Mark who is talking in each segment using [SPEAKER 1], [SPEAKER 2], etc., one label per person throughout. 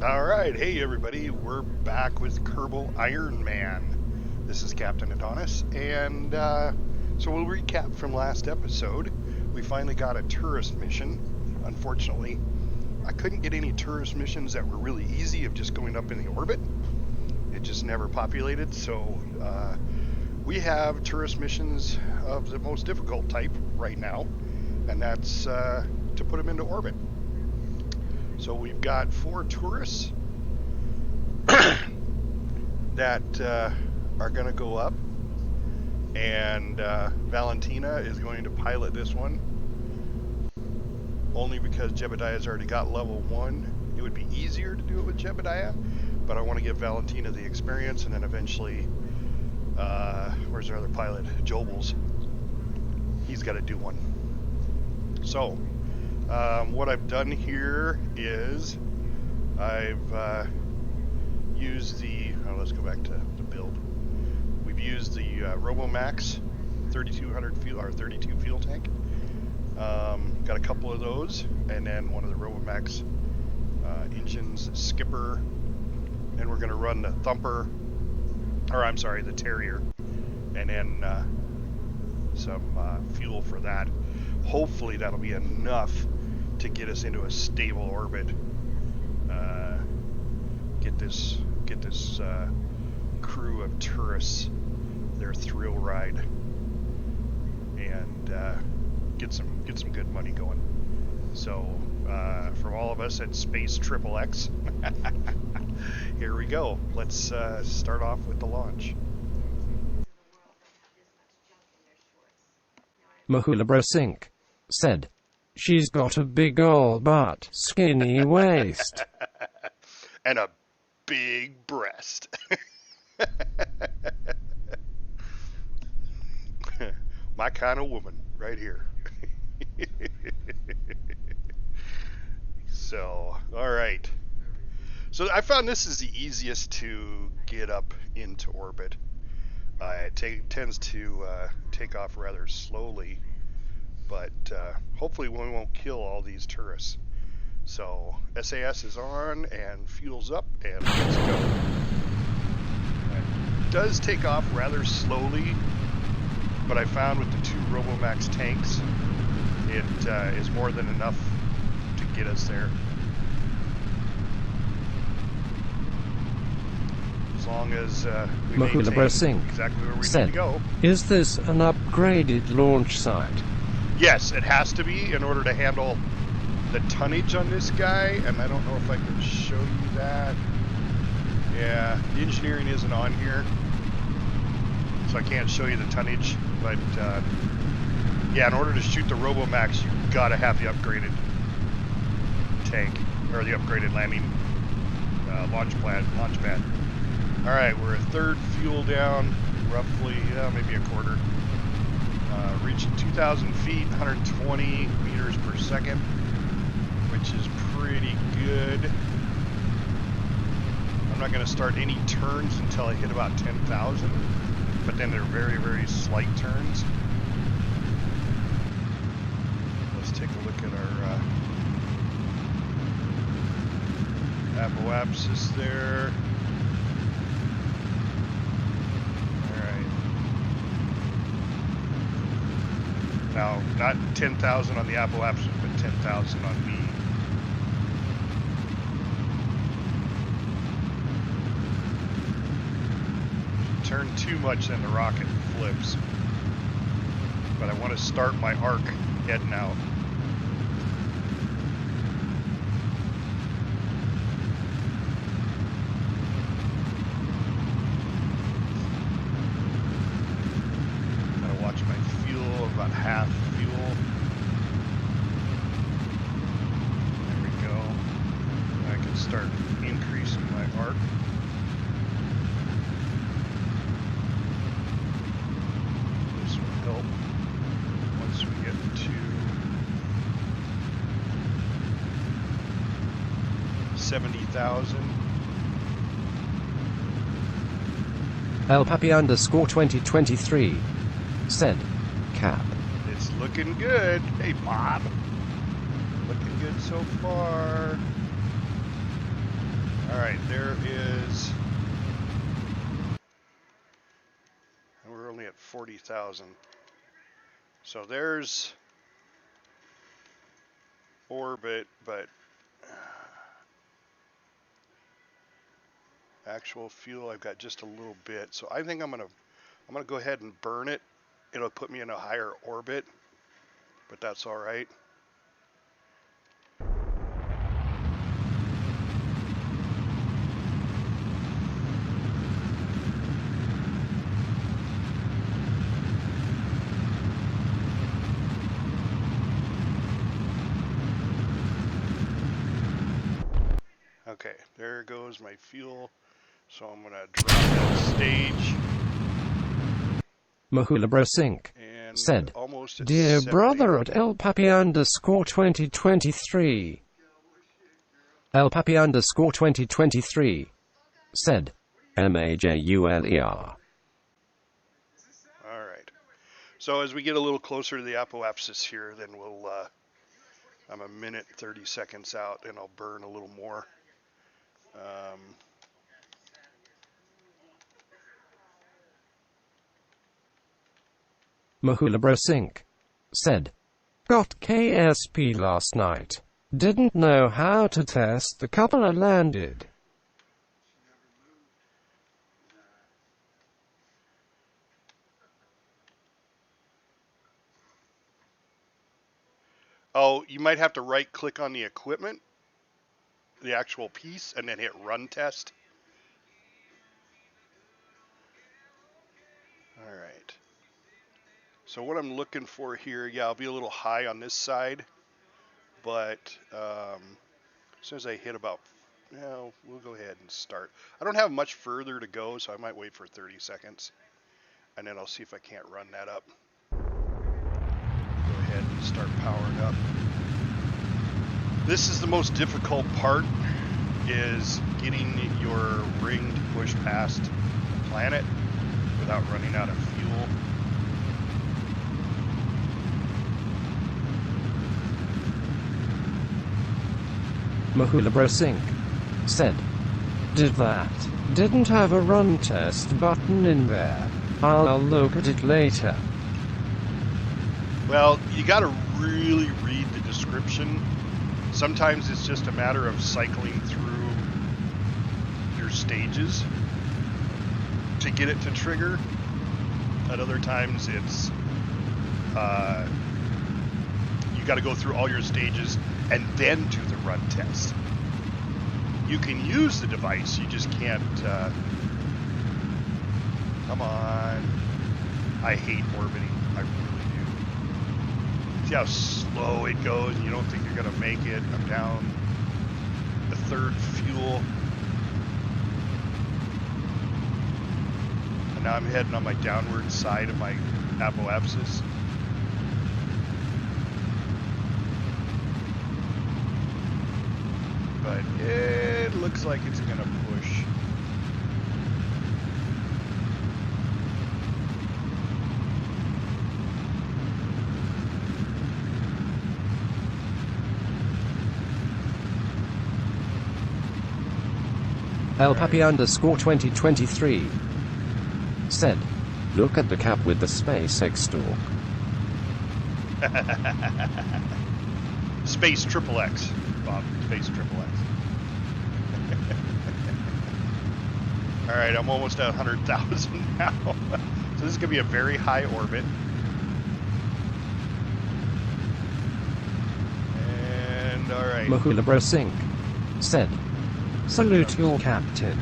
[SPEAKER 1] All right, hey everybody, we're back with Kerbal Ironman. This is Captain Adonis, and so we'll recap from last episode. We finally got a tourist mission. Unfortunately, I couldn't get any tourist missions that were really easy of just going up in the orbit. It just never populated, so we have tourist missions of the most difficult type right now, and that's to put them into orbit. So we've got 4 tourists that are going to go up, and Valentina is going to pilot this one, only because Jebediah's already got level 1. It would be easier to do it with Jebediah, but I want to give Valentina the experience, and then eventually, where's our other pilot? Jobels. He's got to do one. So, what I've done here is I've used the, let's go back to the build. We've used the RoboMax 3200 fuel, or 32 fuel tank. Got a couple of those, and then one of the RoboMax engines, skipper, and we're going to run the Thumper, or I'm sorry, the Terrier, and then some fuel for that. Hopefully that'll be enough to get us into a stable orbit. Get this crew of tourists their thrill ride, and get some good money going. So from all of us at Space XXX, here we go. Let's start off with the launch.
[SPEAKER 2] Mahulabra Sink said, "She's got a big old butt, skinny waist,
[SPEAKER 1] and a big breast." My kind of woman, right here. So, all right. So I found this is the easiest to get up into orbit. It tends to take off rather slowly, but hopefully we won't kill all these tourists. So SAS is on and fuel's up, and let's go. It does take off rather slowly, but I found with the 2 RoboMax tanks, it is more than enough to get us there. As long as we maintain exactly where we need to go.
[SPEAKER 2] Is this an upgraded launch site?
[SPEAKER 1] Yes, it has to be in order to handle the tonnage on this guy, and I don't know if I can show you that. Yeah, the engineering isn't on here, so I can't show you the tonnage, but yeah, in order to shoot the RoboMax, you've got to have the upgraded tank, or the upgraded landing launch pad. Alright, we're a third fuel down, roughly, maybe a quarter. Reaching 2,000 feet, 120 meters per second, which is pretty good. I'm not going to start any turns until I hit about 10,000, but then they're very, very slight turns. Let's take a look at our apoapsis there. Now, not 10,000 on the apoapsis, but 10,000 on me. If you turn too much, then the rocket flips. But I want to start my arc heading out. About half fuel. There we go. I can start increasing my arc. This will help once we get to 70,000.
[SPEAKER 2] El Papi _2023 said, Cap.
[SPEAKER 1] It's looking good. Hey, Bob. Looking good so far. right, there is... We're only at 40,000. So there's orbit, but actual fuel, I've got just a little bit. So I think I'm gonna go ahead and burn it. It'll put me in a higher orbit, but that's all right. Okay, there goes my fuel. So I'm gonna drop that stage.
[SPEAKER 2] Mahulabro Sync
[SPEAKER 1] And
[SPEAKER 2] said,
[SPEAKER 1] almost at
[SPEAKER 2] Dear
[SPEAKER 1] 70.
[SPEAKER 2] brother at LPappy_2023. LPappy_2023 said, MAJULER.
[SPEAKER 1] All right. So as we get a little closer to the apoapsis here, then we'll, I'm a minute 30 seconds out, and I'll burn a little more.
[SPEAKER 2] Mahulabro Sync said, Got KSP last night. Didn't know how to test the couple I landed.
[SPEAKER 1] Oh, you might have to right click on the equipment, the actual piece, and then hit run test. All right. So what I'm looking for here, yeah, I'll be a little high on this side, but as soon as I hit about, we'll go ahead and start. I don't have much further to go, so I might wait for 30 seconds, and then I'll see if I can't run that up. Go ahead and start powering up. This is the most difficult part, is getting your ring to push past the planet without running out of fuel.
[SPEAKER 2] Mahulabro Sync said, Did that. Didn't have a run test button in there. I'll look at it later.
[SPEAKER 1] Well, you got to really read the description. Sometimes it's just a matter of cycling through your stages to get it to trigger. At other times it's you got to go through all your stages and then do the run test. You can use the device, you just can't come on. I hate orbiting, I really do. See how slow it goes and you don't think you're gonna make it. I'm down the third fuel. And now I'm heading on my downward side of my apoapsis. But it looks like it's gonna push.
[SPEAKER 2] LPappy_2023 said, Look at the cap with the SpaceX stalk.
[SPEAKER 1] Space Triple X, Bob. Space Triple X. All right, I'm almost at 100,000 now. So this is gonna be a very high orbit. And all right.
[SPEAKER 2] Mahulabro Sync said, Salute your captain.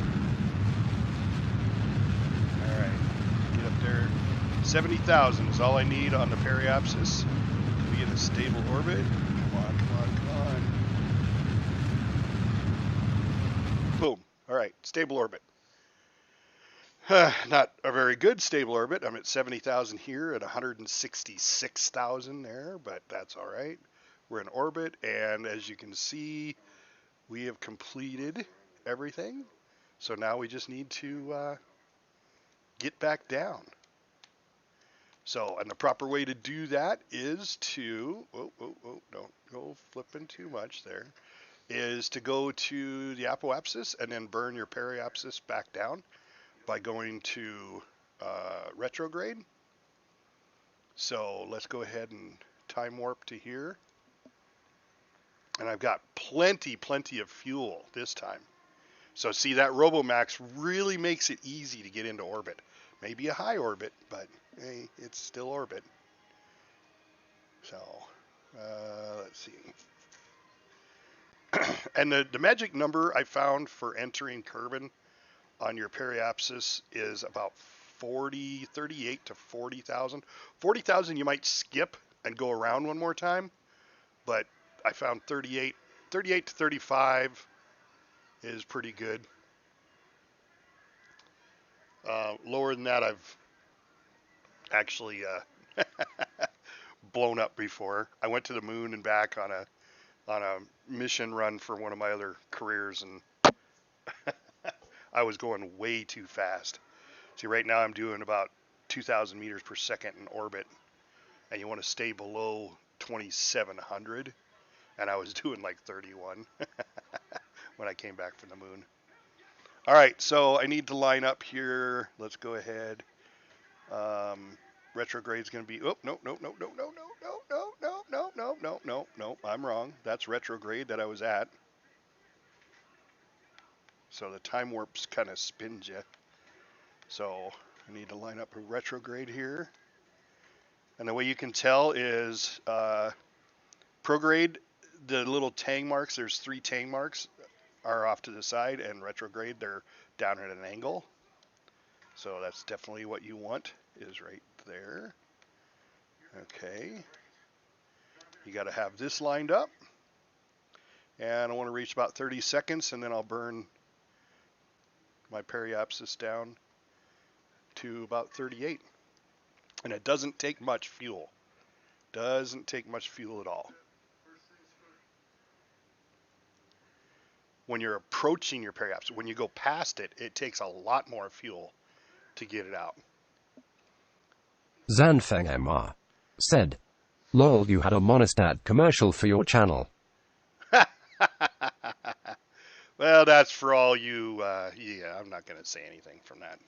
[SPEAKER 1] All right, get up there. 70,000 is all I need on the periapsis to be in a stable orbit. Come on, come on, come on. Boom. All right, stable orbit. Not a very good stable orbit. I'm at 70,000 here, at 166,000 there, but that's all right. We're in orbit, and as you can see, we have completed everything. So now we just need to get back down. So, and the proper way to do that is to, don't go flipping too much there, is to go to the apoapsis and then burn your periapsis back down by going to retrograde. So let's go ahead and time warp to here. And I've got plenty of fuel this time. So see, that Robomax really makes it easy to get into orbit. Maybe a high orbit, but hey, it's still orbit. So let's see. And the magic number I found for entering Kerbin on your periapsis is about 38 to 40,000. 40,000 you might skip and go around one more time, but I found 38 to 35 is pretty good. Lower than that, I've actually blown up before. I went to the moon and back on a mission run for one of my other careers, and I was going way too fast. See, right now I'm doing about 2,000 meters per second in orbit, and you want to stay below 2,700, and I was doing like 31 when I came back from the moon. All right, so I need to line up here. Let's go ahead. Retrograde's going to be, oh, no. I'm wrong. That's retrograde that I was at. So the time warps kind of spins you. So I need to line up a retrograde here. And the way you can tell is prograde, the little tang marks, there's 3 tang marks, are off to the side, and retrograde, they're down at an angle. So that's definitely what you want, is right there. Okay. You got to have this lined up. And I want to reach about 30 seconds, and then I'll burn my periapsis down to about 38. And it doesn't take much fuel. Doesn't take much fuel at all. When you're approaching your periapsis, when you go past it, it takes a lot more fuel to get it out.
[SPEAKER 2] Zanfeng MR said, "Lol, you had a Monostat commercial for your channel."
[SPEAKER 1] Well, that's for all you, yeah, I'm not going to say anything from that.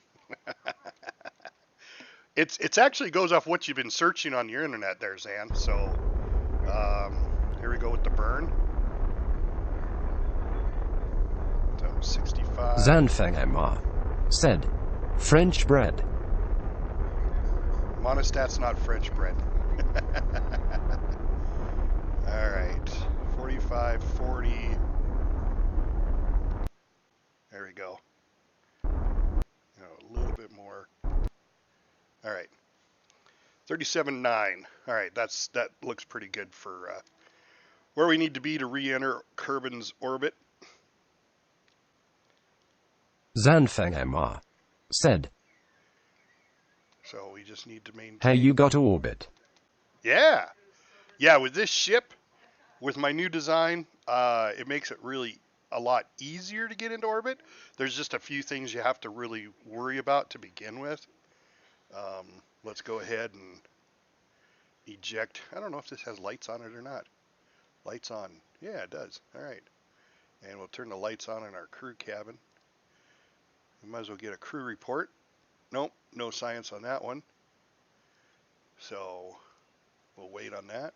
[SPEAKER 1] It's actually goes off what you've been searching on your internet there, Zan. So here we go with the burn. So 65.
[SPEAKER 2] Zanfeng MR said, "French bread."
[SPEAKER 1] Monostat's not French bread. All right, 45, 40. There we go. A little bit more. All right, 37.9. All right, that looks pretty good for where we need to be to re-enter Kerbin's orbit.
[SPEAKER 2] Zanfeng MR said,
[SPEAKER 1] So we just need to maintain.
[SPEAKER 2] "Hey, you got orbit."
[SPEAKER 1] Yeah, with this ship, with my new design, it makes it really a lot easier to get into orbit. There's just a few things you have to really worry about to begin with. Let's go ahead and eject. I don't know if this has lights on it or not. Lights on. Yeah, it does. All right. And we'll turn the lights on in our crew cabin. We might as well get a crew report. Nope, no science on that one. So we'll wait on that.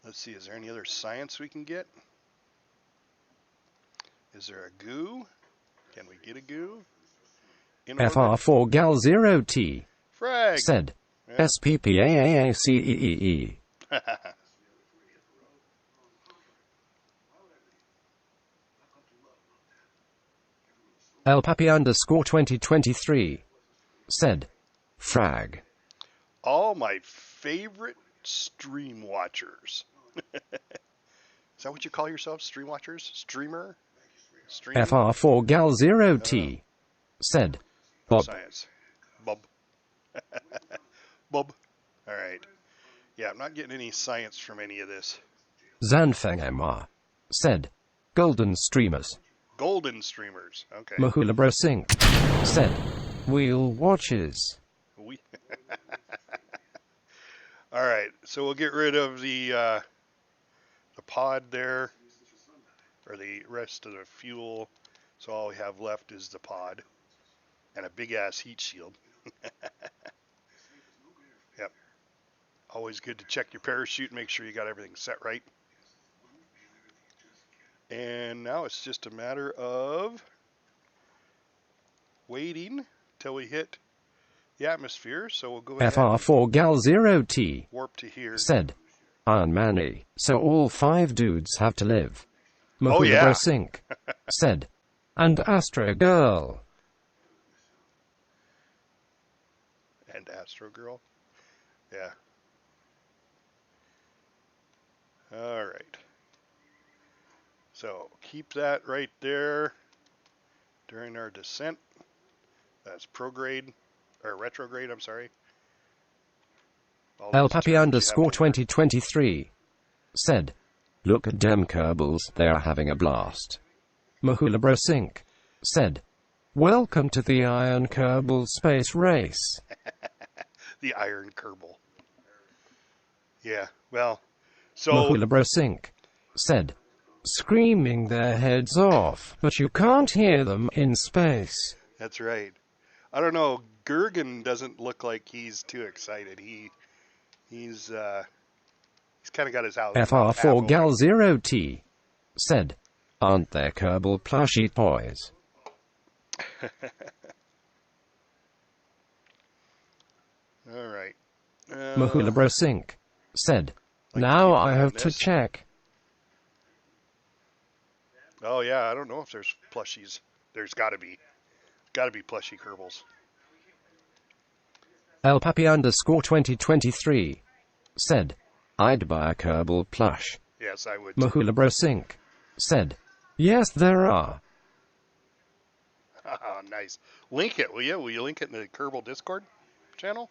[SPEAKER 1] Let's see, is there any other science we can get? Is there a goo? Can we get a goo?
[SPEAKER 2] FR4 Gal 0T
[SPEAKER 1] Frag
[SPEAKER 2] said,
[SPEAKER 1] yeah.
[SPEAKER 2] SPPAACEE. El Papi _2023 said, "Frag."
[SPEAKER 1] All my favorite stream watchers. Is that what you call yourself? Stream watchers? Streamer? Stream?
[SPEAKER 2] FR4 Gal 0T said, "Bob."
[SPEAKER 1] Science. Bob. Bob. All right. Yeah, I'm not getting any science from any of this.
[SPEAKER 2] Zanfeng MR said, "Golden streamers."
[SPEAKER 1] Golden streamers. Okay.
[SPEAKER 2] Mahula Bro Sync said, "Wheel watches."
[SPEAKER 1] All right. So we'll get rid of the pod there. or the rest of the fuel. So all we have left is the pod and a big ass heat shield. Yep. Always good to check your parachute and make sure you got everything set right. And now it's just a matter of waiting till we hit the atmosphere. So we'll go ahead
[SPEAKER 2] FR4 Gal 0T
[SPEAKER 1] warp to here.
[SPEAKER 2] said, Ironman, so all 5 dudes have to live.
[SPEAKER 1] Oh, yeah.
[SPEAKER 2] Mahula Sink said, and Astro Girl.
[SPEAKER 1] And Astro Girl. Yeah. All right. So keep that right there during our descent. That's prograde, or retrograde, I'm sorry. All
[SPEAKER 2] El
[SPEAKER 1] these
[SPEAKER 2] Papi
[SPEAKER 1] terms
[SPEAKER 2] underscore
[SPEAKER 1] you have to-
[SPEAKER 2] 2023 said, look at dem Kerbals, they are having a blast. Mahula Bro Sink said, welcome to the Iron Kerbal Space Race.
[SPEAKER 1] The Iron Kerbal. Yeah, well, so...
[SPEAKER 2] Mahula Bro Sink said, screaming their heads off, but you can't hear them in space.
[SPEAKER 1] That's right. I don't know, Gergen doesn't look like he's too excited. He's kind of got his house.
[SPEAKER 2] FR4 Gal 0T said, aren't there Kerbal plushie toys?
[SPEAKER 1] All right.
[SPEAKER 2] Mahula Bro Sink said,
[SPEAKER 1] like
[SPEAKER 2] now
[SPEAKER 1] keep
[SPEAKER 2] I
[SPEAKER 1] on
[SPEAKER 2] have to
[SPEAKER 1] this.
[SPEAKER 2] check.
[SPEAKER 1] Oh yeah, I don't know if there's plushies. There's got to be plushie Kerbals.
[SPEAKER 2] El Papi underscore 2023 said, I'd buy a Kerbal plush.
[SPEAKER 1] Yes, I would.
[SPEAKER 2] Mahula Bro Sink said, yes, there are.
[SPEAKER 1] Nice. Link it, will you? Will you link it in the Kerbal Discord channel?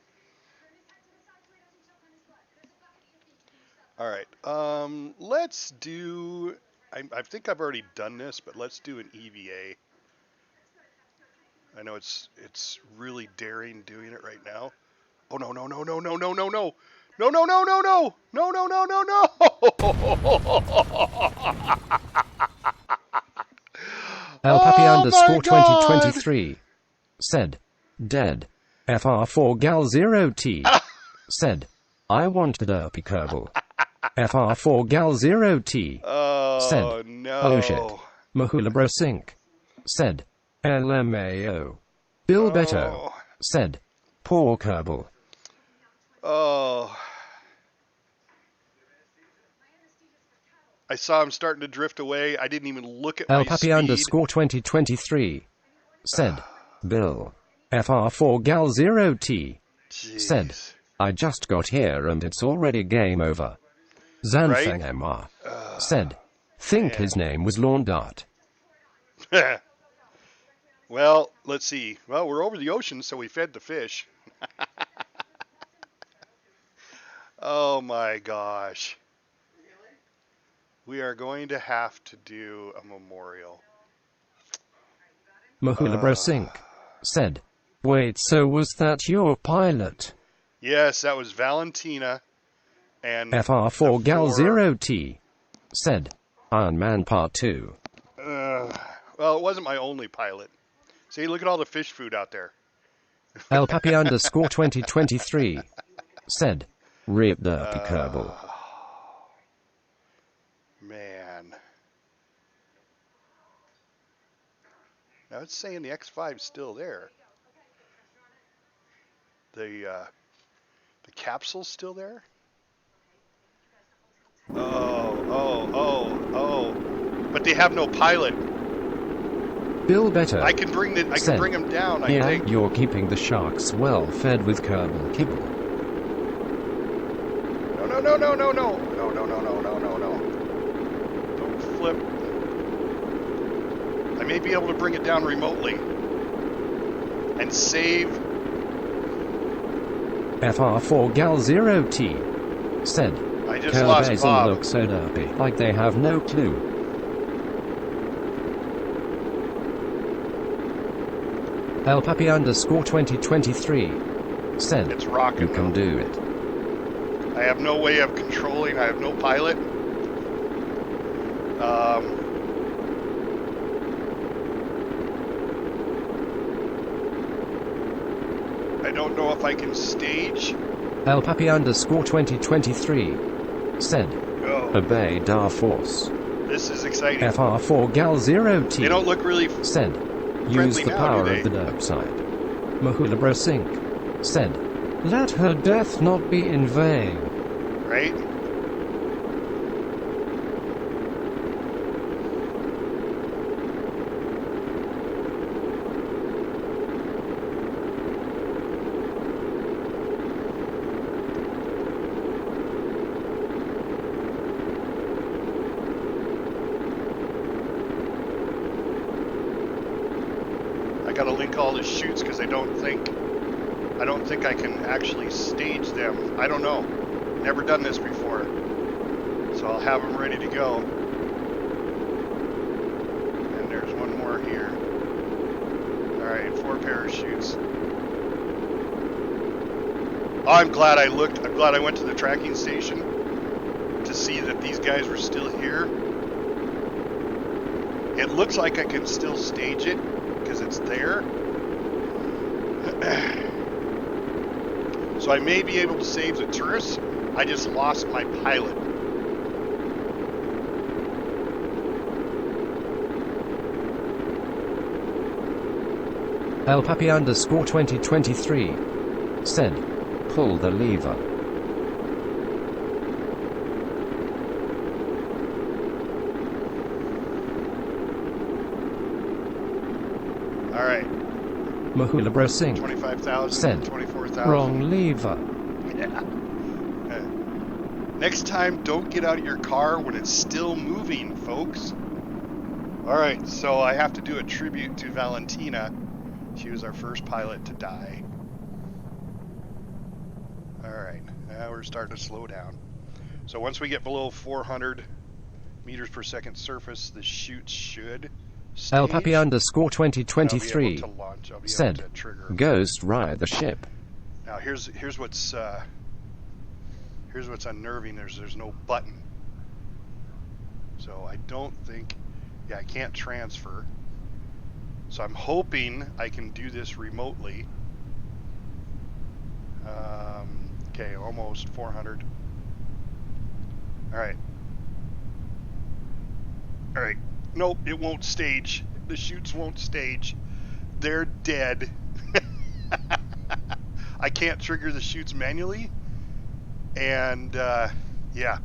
[SPEAKER 1] All right. Let's do. I think I've already done this, but let's do an EVA. I know it's really daring doing it right now. Oh no no no no no no no no no no no no no no no no no no no.
[SPEAKER 2] El Papi
[SPEAKER 1] Oh
[SPEAKER 2] underscore
[SPEAKER 1] my God.
[SPEAKER 2] 2023 said, dead. FR4 Gal 0T said, I want a derpy Kerbal. FR4 Gal 0T
[SPEAKER 1] Oh
[SPEAKER 2] said,
[SPEAKER 1] no.
[SPEAKER 2] oh shit. Mahula Bro Sink said, LMAO. Bill Beto
[SPEAKER 1] Oh.
[SPEAKER 2] said, poor Kerbal.
[SPEAKER 1] Oh. I saw him starting to drift away. I didn't even look at
[SPEAKER 2] El
[SPEAKER 1] my
[SPEAKER 2] Papi
[SPEAKER 1] speed.
[SPEAKER 2] underscore 2023 said, Bill. FR4 Gal 0T said,
[SPEAKER 1] Jeez.
[SPEAKER 2] I just got here and it's already game over. Zanfeng MR said, think
[SPEAKER 1] man.
[SPEAKER 2] his name was Laundart.
[SPEAKER 1] Well, let's see. Well, we're over the ocean, so we fed the fish. Oh my gosh. We are going to have to do a memorial.
[SPEAKER 2] Mahula Bro Sink said, wait, so was that your pilot?
[SPEAKER 1] Yes, that was Valentina and
[SPEAKER 2] FR4
[SPEAKER 1] the
[SPEAKER 2] Gal
[SPEAKER 1] four-
[SPEAKER 2] 0T said, Ironman Part 2.
[SPEAKER 1] Well, it wasn't my only pilot. See, look at all the fish food out there.
[SPEAKER 2] El Papi underscore 2023 said, rip derpy Kerbal.
[SPEAKER 1] Man. Now it's saying the X5's still there. The capsule's still there? Oh. But they have no pilot.
[SPEAKER 2] Bill Better
[SPEAKER 1] I can bring
[SPEAKER 2] said,
[SPEAKER 1] him down, I
[SPEAKER 2] yeah,
[SPEAKER 1] think.
[SPEAKER 2] you're keeping the sharks well fed with Kerbal kibble.
[SPEAKER 1] No. Don't flip. I may be able to bring it down remotely. And save.
[SPEAKER 2] FR4 Gal 0T said,
[SPEAKER 1] I just lost
[SPEAKER 2] Kerbals
[SPEAKER 1] Bob.
[SPEAKER 2] look so derpy, like they have no clue. El Papi underscore 2023 said,
[SPEAKER 1] It's rocking.
[SPEAKER 2] you can
[SPEAKER 1] though.
[SPEAKER 2] do it.
[SPEAKER 1] I have no way of controlling. I have no pilot. I don't know if I can stage.
[SPEAKER 2] El Papi underscore 2023 said,
[SPEAKER 1] Oh,
[SPEAKER 2] obey Dar Force.
[SPEAKER 1] this is exciting.
[SPEAKER 2] FR4 Gal 0T
[SPEAKER 1] They don't look really
[SPEAKER 2] said, use
[SPEAKER 1] friendly
[SPEAKER 2] the
[SPEAKER 1] now,
[SPEAKER 2] power
[SPEAKER 1] do
[SPEAKER 2] of the
[SPEAKER 1] they?
[SPEAKER 2] dark side. Mahulabro Sink said, let her death not be in vain.
[SPEAKER 1] right? I gotta link all the shoots because I don't think I can actually stage them. I don't know. Never done this before. So I'll have them ready to go. And there's one more here. Alright, 4 parachutes. Oh, I'm glad I looked. I'm glad I went to the tracking station to see that these guys were still here. It looks like I can still stage it because it's there. So I may be able to save the tourists. I just lost my pilot.
[SPEAKER 2] El Papi underscore 2023 said, pull the lever.
[SPEAKER 1] Alright,
[SPEAKER 2] Mahulabro Sink
[SPEAKER 1] 25,000,
[SPEAKER 2] said,
[SPEAKER 1] 24,000.
[SPEAKER 2] wrong lever.
[SPEAKER 1] Yeah. Next time, don't get out of your car when it's still moving, folks. Alright, so I have to do a tribute to Valentina. She was our first pilot to die. Alright, now we're starting to slow down. So once we get below 400 meters per second surface, the chute should stage.
[SPEAKER 2] El Papi underscore
[SPEAKER 1] And I'll be
[SPEAKER 2] 2023
[SPEAKER 1] able to launch. I'll be
[SPEAKER 2] said,
[SPEAKER 1] able to trigger.
[SPEAKER 2] ghost ride the ship.
[SPEAKER 1] Now here's what's unnerving. There's no button, so I don't think. Yeah, I can't transfer. So I'm hoping I can do this remotely. Okay, almost 400. All right. All right. Nope, it won't stage. The chutes won't stage. They're dead. I can't trigger the chutes manually. And, yeah.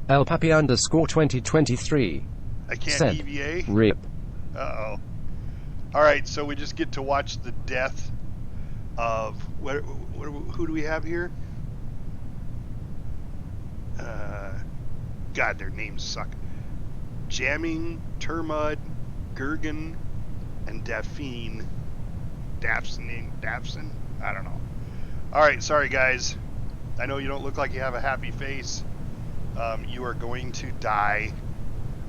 [SPEAKER 2] El Papi underscore 2023
[SPEAKER 1] I can't
[SPEAKER 2] said,
[SPEAKER 1] EVA.
[SPEAKER 2] rip.
[SPEAKER 1] Uh-oh. Alright, so we just get to watch the death of... who do we have here? God, their names suck. Jamming, Termud, Gergen, and Daphne. Dapson? I don't know. Alright, sorry guys. I know you don't look like you have a happy face. You are going to die.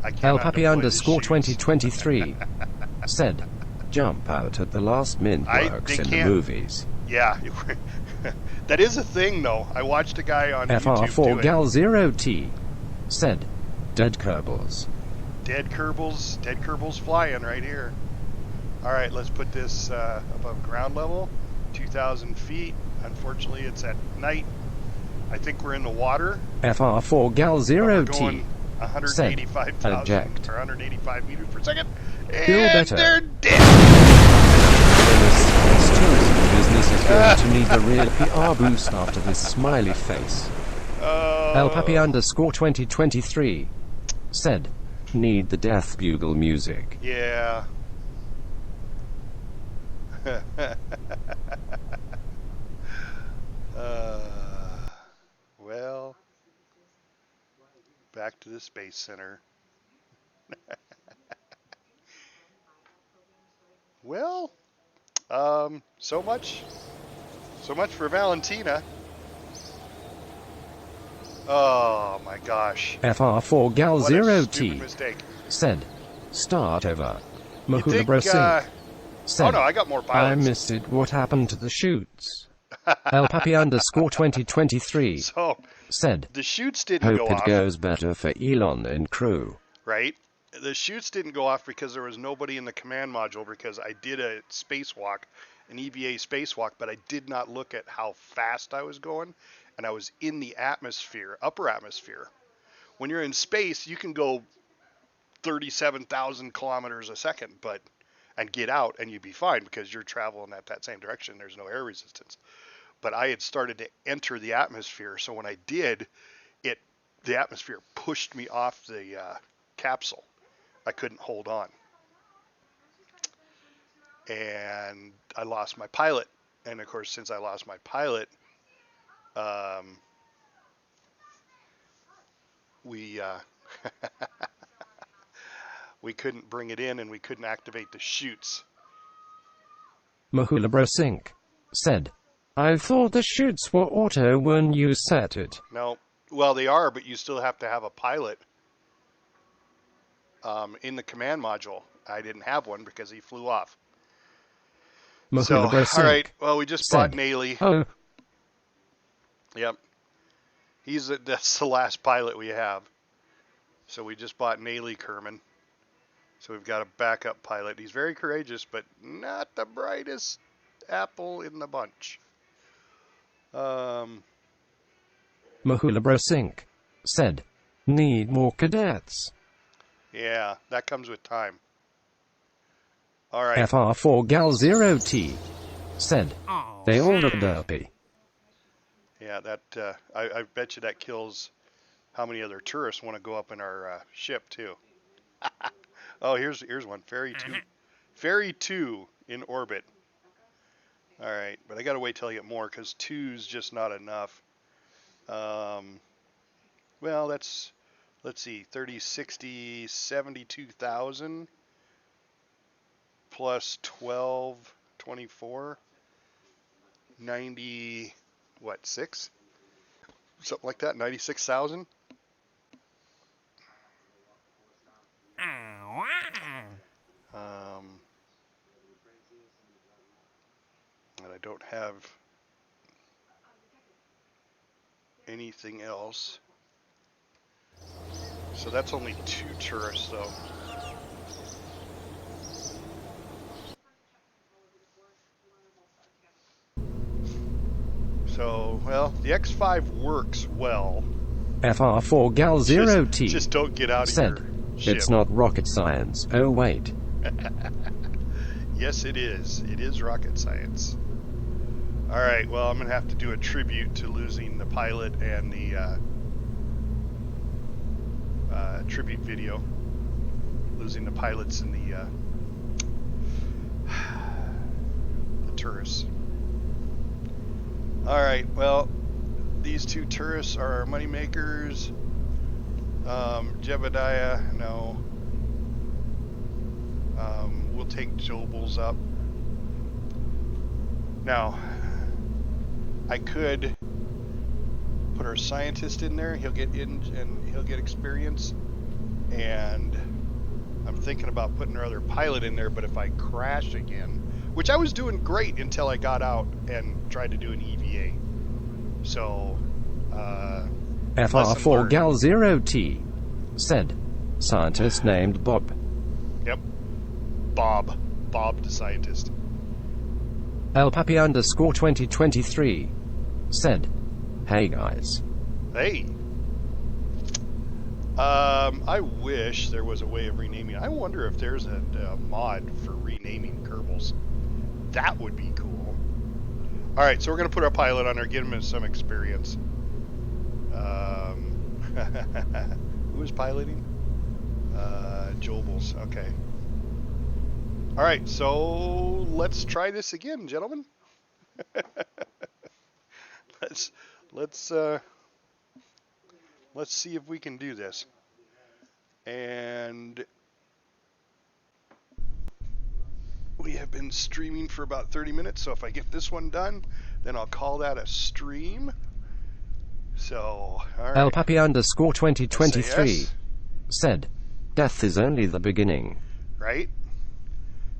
[SPEAKER 1] I
[SPEAKER 2] El
[SPEAKER 1] cannot
[SPEAKER 2] Papi
[SPEAKER 1] deploy the
[SPEAKER 2] underscore
[SPEAKER 1] chutes.
[SPEAKER 2] 2023 said, jump out at the last minute works
[SPEAKER 1] they
[SPEAKER 2] in the
[SPEAKER 1] can't-
[SPEAKER 2] movies.
[SPEAKER 1] Yeah, that is a thing though. I watched a guy on YouTube
[SPEAKER 2] FR4
[SPEAKER 1] do it.
[SPEAKER 2] Gal 0T said, dead Kerbals.
[SPEAKER 1] Dead Kerbals flying right here. All right, let's put this above ground level, 2,000 feet. Unfortunately, it's at night. I think we're in the water.
[SPEAKER 2] FR4 Gal
[SPEAKER 1] We're
[SPEAKER 2] 0T
[SPEAKER 1] going 185,000
[SPEAKER 2] eject.
[SPEAKER 1] or 185 meters per second.
[SPEAKER 2] Feel
[SPEAKER 1] And
[SPEAKER 2] better.
[SPEAKER 1] they're dead.
[SPEAKER 2] This tourism business is going to need a real PR boost after this smiley face. El Papi underscore 2023 said, need the death bugle music.
[SPEAKER 1] Yeah. Well, back to the Space Center. Well, so much for Valentina. Oh my gosh.
[SPEAKER 2] FR4 Gal
[SPEAKER 1] What a
[SPEAKER 2] 0T
[SPEAKER 1] stupid mistake.
[SPEAKER 2] said, start over.
[SPEAKER 1] You think,
[SPEAKER 2] Mahulabro Sink said,
[SPEAKER 1] oh no, I got more
[SPEAKER 2] I
[SPEAKER 1] pilots.
[SPEAKER 2] missed it. What happened to the shoots? El Papi underscore 2023
[SPEAKER 1] So,
[SPEAKER 2] said,
[SPEAKER 1] the chutes didn't
[SPEAKER 2] hope
[SPEAKER 1] go
[SPEAKER 2] it
[SPEAKER 1] off,
[SPEAKER 2] goes better for Elon and crew.
[SPEAKER 1] right? The chutes didn't go off because there was nobody in the command module, because I did a spacewalk, an EVA spacewalk, but I did not look at how fast I was going, and I was in the atmosphere, upper atmosphere. When you're in space, you can go 37,000 kilometers a second, and get out and you'd be fine because you're traveling at that same direction. There's no air resistance. But I had started to enter the atmosphere, so when I did, the atmosphere pushed me off the capsule. I couldn't hold on, and I lost my pilot. And of course, since I lost my pilot, we we couldn't bring it in, and we couldn't activate the chutes.
[SPEAKER 2] Mahulabrosink said, I thought the chutes were auto when you set it.
[SPEAKER 1] No, well, they are, but you still have to have a pilot in the command module. I didn't have one because he flew off. So, all right. Well, we just bought Naley.
[SPEAKER 2] Oh.
[SPEAKER 1] Yep. That's the last pilot we have. So we just bought Naley Kerman. So we've got a backup pilot. He's very courageous, but not the brightest apple in the bunch.
[SPEAKER 2] Mahulabrosink said, need more cadets.
[SPEAKER 1] Yeah, that comes with time. All right.
[SPEAKER 2] FR4Gal0T said, they all look derpy.
[SPEAKER 1] Yeah, that I bet you that kills how many other tourists want to go up in our ship too. Oh, here's one. Ferry 2 in orbit. All right, but I got to wait till I get more because 2's just not enough. Well, let's see, 30, 60, 72,000 plus 12, 24, 90, what, 6? Something like that, 96,000. And I don't have anything else. So that's only 2 tourists, though. So, well, the X5 works well.
[SPEAKER 2] FR4Gal0T
[SPEAKER 1] just don't get out of
[SPEAKER 2] said,
[SPEAKER 1] your ship.
[SPEAKER 2] It's not rocket science. Oh, wait.
[SPEAKER 1] Yes, it is. It is rocket science. All right, well, I'm going to have to do a tribute to losing the pilot and the tribute video. Losing the pilots and the tourists. All right, well, these 2 tourists are our money makers. Jebediah, no. We'll take Jobels up. Now, I could put our scientist in there. He'll get in and he'll get experience. And I'm thinking about putting our other pilot in there, but if I crash again, which I was doing great until I got out and tried to do an EVA. So,
[SPEAKER 2] FR4Gal0T said, scientist named Bob.
[SPEAKER 1] Yep. Bob the scientist.
[SPEAKER 2] LPapi_2023 said, hey guys.
[SPEAKER 1] Hey. I wish there was a way of renaming. I wonder if there's a mod for renaming Kerbals. That would be cool. All right, so we're going to put our pilot on there, get him some experience. Who is piloting? Jobels. Okay. All right, so let's try this again, gentlemen. let's see if we can do this. And we have been streaming for about 30 minutes, so if I get this one done, then I'll call that a stream. So, all right.
[SPEAKER 2] LPapi_2023
[SPEAKER 1] yes.
[SPEAKER 2] said, death is only the beginning.
[SPEAKER 1] Right?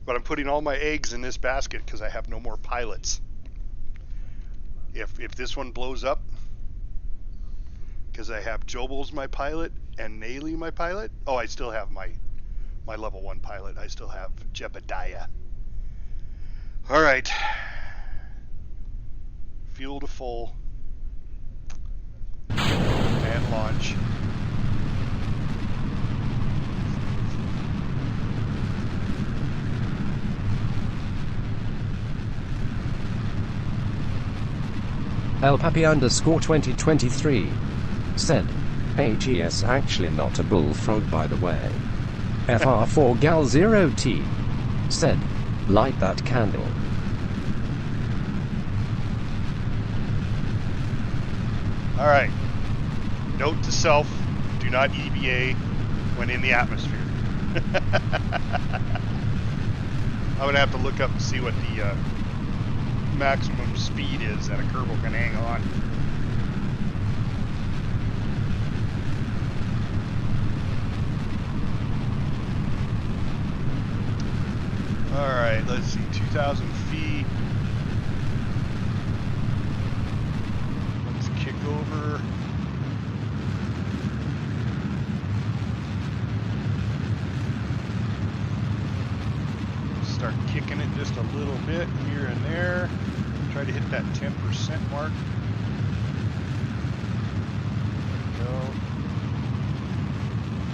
[SPEAKER 1] But I'm putting all my eggs in this basket because I have no more pilots. If this one blows up, because I have Jobels my pilot and Naley my pilot. Oh, I still have my my level 1 pilot. I still have Jebediah. All right. Fuel to full. And launch.
[SPEAKER 2] El Papi _ 2023 said, AGS actually not a bullfrog by the way. FR4 Gal 0T said, light that candle.
[SPEAKER 1] All right. Note to self, do not EVA when in the atmosphere. I'm going to have to look up and see what the maximum speed is that a Kerbal can hang on. All right, let's see, 2,000 feet. Let's kick over. Let's start kicking it just a little bit here and there. Try to hit that 10% mark. There we go.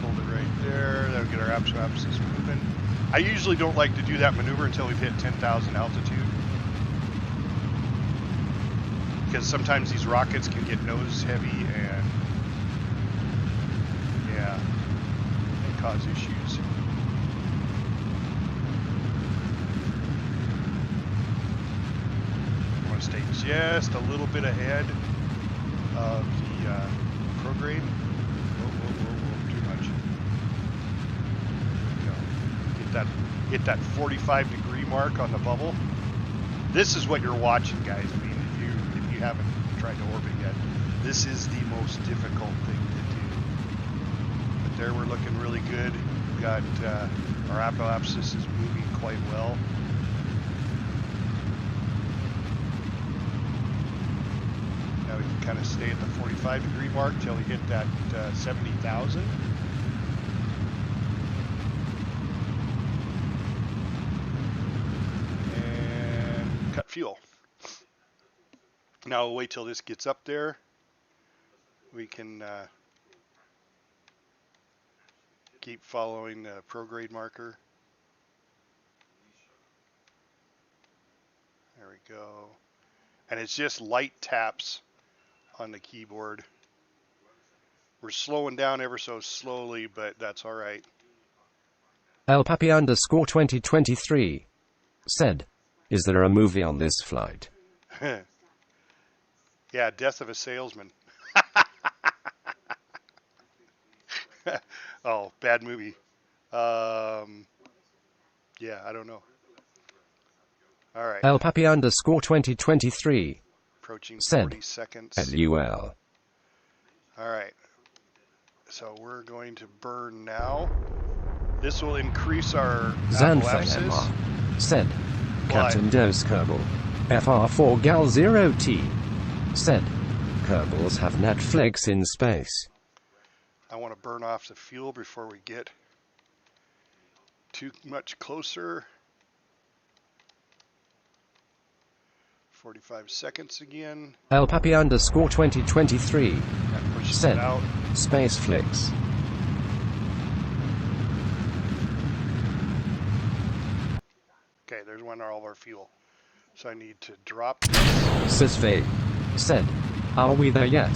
[SPEAKER 1] Hold it right there. That'll get our axis moving. I usually don't like to do that maneuver until we've hit 10,000 altitude. Because sometimes these rockets can get nose heavy and, yeah, and cause issues. I want to stay just a little bit ahead of the prograde. Whoa, too much. There we go. Hit that 45-degree mark on the bubble. This is what you're watching, guys. I mean, if you haven't tried to orbit yet, this is the most difficult thing to do. But there we're looking really good. We've got our apoapsis is moving quite well. Now we can kind of stay at the 45-degree mark till we hit that 70,000. And cut fuel. Now we'll wait till this gets up there. We can keep following the prograde marker. There we go. And it's just light taps on the keyboard. We're slowing down ever so slowly, but that's all right.
[SPEAKER 2] El Papi _ 2023 said, is there a movie on this flight?
[SPEAKER 1] Yeah, Death of a Salesman. Oh, bad movie. Yeah, I don't know. All right.
[SPEAKER 2] El Papi _ 2023
[SPEAKER 1] Approaching
[SPEAKER 2] said,
[SPEAKER 1] 40 seconds.
[SPEAKER 2] LUL.
[SPEAKER 1] All right. So we're going to burn now. This will increase our
[SPEAKER 2] Zanfang
[SPEAKER 1] apoapsis.
[SPEAKER 2] MR said, Captain Dos Kerbal, FR4 Gal 0T said, Kerbals have Netflix in space.
[SPEAKER 1] I want to burn off the fuel before we get too much closer. 45 seconds again.
[SPEAKER 2] El Papi _ 2023
[SPEAKER 1] That pushes
[SPEAKER 2] said,
[SPEAKER 1] it out.
[SPEAKER 2] Space Flicks.
[SPEAKER 1] Okay, there's one all of our fuel. So I need to drop.
[SPEAKER 2] Sisve said, are we there yet?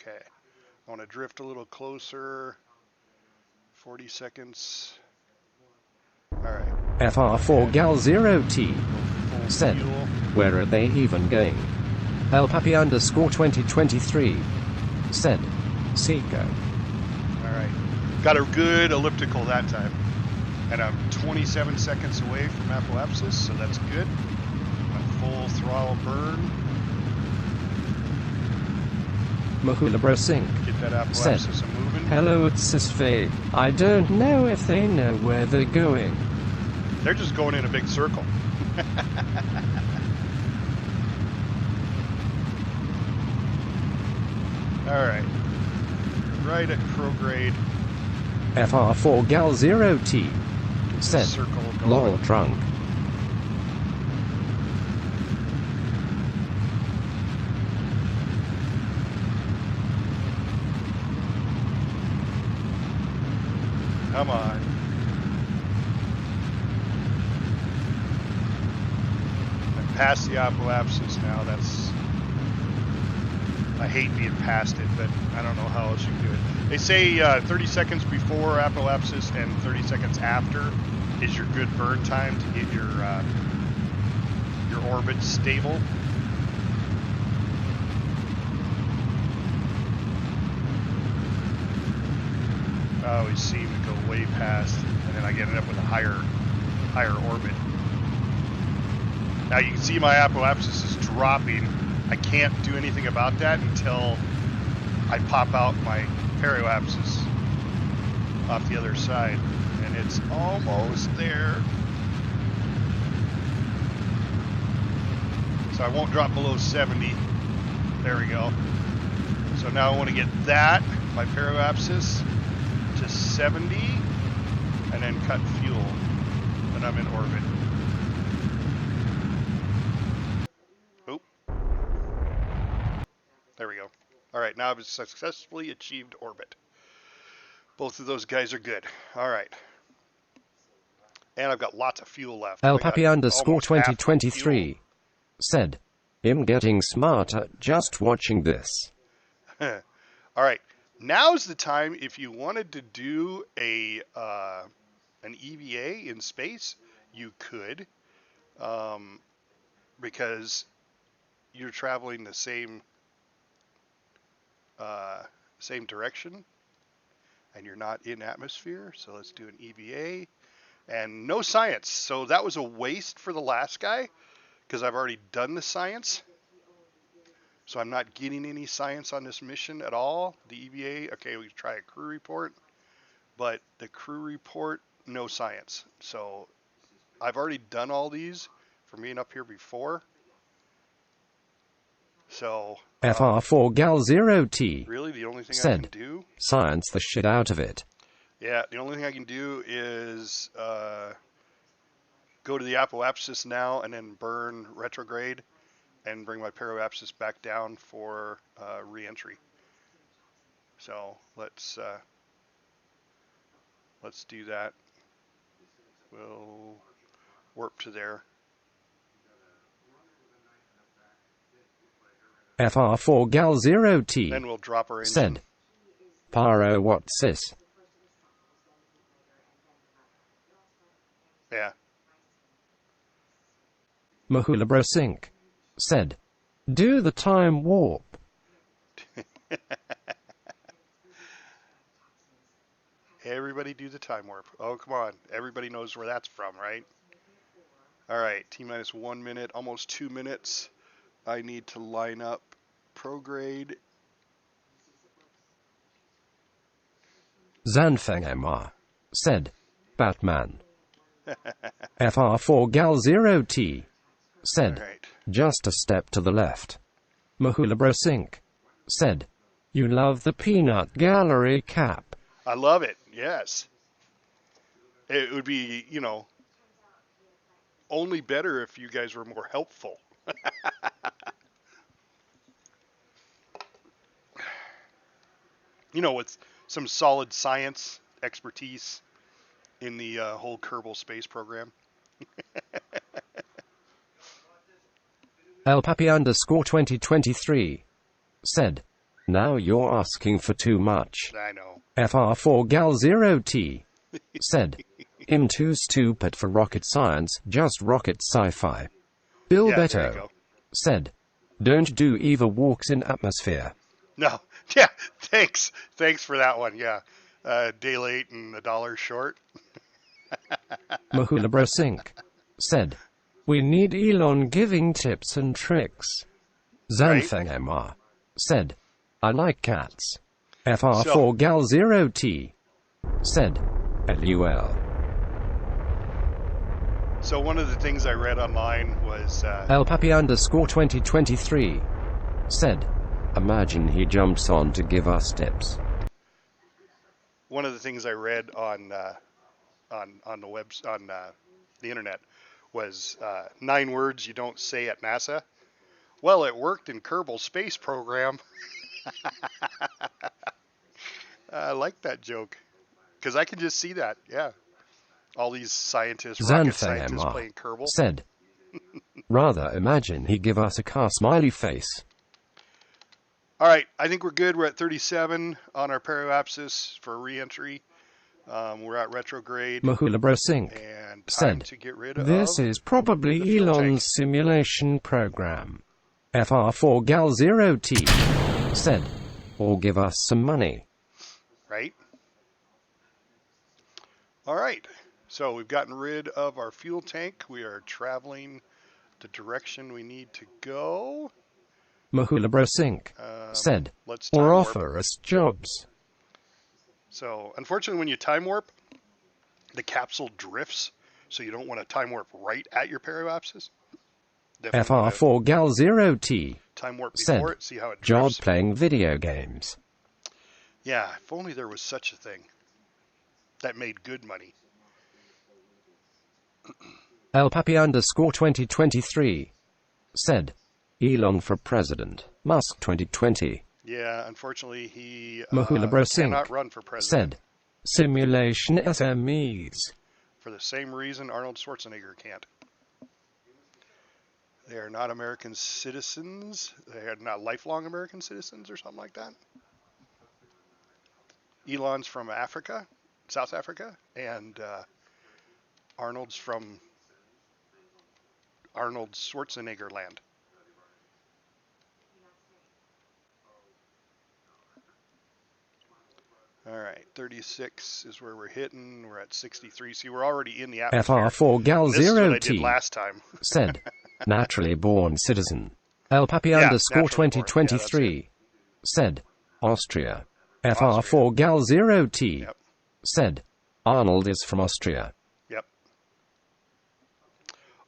[SPEAKER 1] Okay, I want to drift a little closer. 40 seconds. All right.
[SPEAKER 2] FR4 Gal 0T
[SPEAKER 1] Full
[SPEAKER 2] said,
[SPEAKER 1] fuel.
[SPEAKER 2] where are they even going? El Papi _ 2023 said, Seco.
[SPEAKER 1] All right. Got a good elliptical that time. And I'm 27 seconds away from apoapsis, so that's good. A full throttle burn.
[SPEAKER 2] Mahula Singh
[SPEAKER 1] Get that
[SPEAKER 2] said,
[SPEAKER 1] apoapsis moving.
[SPEAKER 2] hello it's Sisve. I don't know if they know where they're going.
[SPEAKER 1] They're just going in a big circle. All right. right at prograde.
[SPEAKER 2] FR4 Gal 0T. Said.
[SPEAKER 1] Circle going.
[SPEAKER 2] Lol drunk.
[SPEAKER 1] Come on. I'm past the apoapsis now. I hate being past it, but I don't know how else you can do it. They say 30 seconds before apoapsis and 30 seconds after is your good burn time to get your orbit stable. I always seem to go way past, and then I get up with a higher orbit. Now you can see my apoapsis is dropping. I can't do anything about that until I pop out my perioapsis off the other side, and it's almost there. So I won't drop below 70. There we go. So now I want to get that, my perioapsis, to 70, and then cut fuel, and I'm in orbit. Oop. There we go. All right, now I've successfully achieved orbit. Both of those guys are good. All right. And I've got lots of fuel left.
[SPEAKER 2] El Papi underscore 2023 said, "I'm getting smarter just watching this."
[SPEAKER 1] All right. Now's the time if you wanted to do an EVA in space, you could, because you're traveling the same direction, and you're not in atmosphere. So let's do an EVA, and no science. So that was a waste for the last guy, because I've already done the science. So I'm not getting any science on this mission at all. The EVA, okay, we can try a crew report, but the crew report, no science. So I've already done all these from being up here before. So
[SPEAKER 2] FR4 Gal 0T
[SPEAKER 1] really the only thing
[SPEAKER 2] said,
[SPEAKER 1] I can do,
[SPEAKER 2] "Science the shit out of it."
[SPEAKER 1] Yeah, the only thing I can do is go to the apoapsis now and then burn retrograde and bring my perioapsis back down for re-entry. So let's do that. We'll warp to there.
[SPEAKER 2] FR4 Gal 0T
[SPEAKER 1] Then we'll drop our engine.
[SPEAKER 2] said, "Pyro what sis?"
[SPEAKER 1] Yeah.
[SPEAKER 2] Mahulabro Sync said, "Do the time warp."
[SPEAKER 1] Everybody do the time warp. Oh, come on. Everybody knows where that's from, right? All right. T-minus 1 minute, almost 2 minutes. I need to line up prograde.
[SPEAKER 2] Zanfeng MR said, "Batman." FR4 Gal 0T said,
[SPEAKER 1] All right.
[SPEAKER 2] "Just a step to the left." Mahulabro Sync said, "You love the peanut gallery cap."
[SPEAKER 1] I love it. Yes. It would be, only better if you guys were more helpful. With some solid science expertise in the whole Kerbal Space Program.
[SPEAKER 2] El Papi underscore 2023 said, "Now you're asking for too much."
[SPEAKER 1] I know.
[SPEAKER 2] FR4 Gal 0T said, "I'm too stupid for rocket science, just rocket sci-fi." Bill
[SPEAKER 1] Yeah, there you
[SPEAKER 2] Beto
[SPEAKER 1] go.
[SPEAKER 2] said, "Don't do Eva walks in atmosphere."
[SPEAKER 1] No. Yeah. Thanks. Thanks for that one. Yeah. Day late and $1 short.
[SPEAKER 2] Mahulabro Sync said, "We need Elon giving tips and tricks." Zanfeng MR said, "I like cats." FR4 Gal 0T said, "LUL."
[SPEAKER 1] So one of the things I read online was
[SPEAKER 2] El Papi underscore 2023 said, "Imagine he jumps on to give us tips."
[SPEAKER 1] one of the things I read on the the internet was 9 words you don't say at NASA. Well, it worked in Kerbal Space Program. I like that joke because I can just see that. Yeah, all these scientists, rocket scientists
[SPEAKER 2] Zanfama
[SPEAKER 1] playing Kerbal.
[SPEAKER 2] said, rather imagine he give us a car smiley face.
[SPEAKER 1] All right, I think we're good. We're at 37 on our periapsis for re-entry. We're at retrograde.
[SPEAKER 2] Mahulabrosink
[SPEAKER 1] And time
[SPEAKER 2] said,
[SPEAKER 1] to get rid of
[SPEAKER 2] this is
[SPEAKER 1] the
[SPEAKER 2] probably
[SPEAKER 1] fuel tank.
[SPEAKER 2] Elon's simulation program. FR4Gal0T said, or give us some money.
[SPEAKER 1] Right? All right. So we've gotten rid of our fuel tank. We are traveling the direction we need to go.
[SPEAKER 2] Mahulabrosink said,
[SPEAKER 1] Let's time
[SPEAKER 2] or
[SPEAKER 1] warp.
[SPEAKER 2] offer us jobs.
[SPEAKER 1] So unfortunately, when you time warp, the capsule drifts. So you don't want to time warp right at your periapsis.
[SPEAKER 2] FR4Gal0T
[SPEAKER 1] Time warp
[SPEAKER 2] said,
[SPEAKER 1] before it, see how it
[SPEAKER 2] job
[SPEAKER 1] drifts.
[SPEAKER 2] playing video games.
[SPEAKER 1] Yeah, if only there was such a thing that made good money.
[SPEAKER 2] LPapi_2023 said, Elon for president, Musk 2020.
[SPEAKER 1] Yeah, unfortunately, he
[SPEAKER 2] Mahulabrosink
[SPEAKER 1] cannot run for president.
[SPEAKER 2] said, simulation SMEs.
[SPEAKER 1] For the same reason Arnold Schwarzenegger can't. They are not American citizens. They are not lifelong American citizens or something like that. Elon's from Africa, South Africa, and Arnold's from Arnold Schwarzenegger land. All right, 36 is where we're hitting. We're at 63. See, we're already in the atmosphere. This is what I did
[SPEAKER 2] FR4Gal0T
[SPEAKER 1] last time.
[SPEAKER 2] said, naturally born citizen.
[SPEAKER 1] Yeah,
[SPEAKER 2] LPapi_2023 said, Austria. FR4Gal0T
[SPEAKER 1] Yep.
[SPEAKER 2] said, Arnold is from Austria.
[SPEAKER 1] Yep.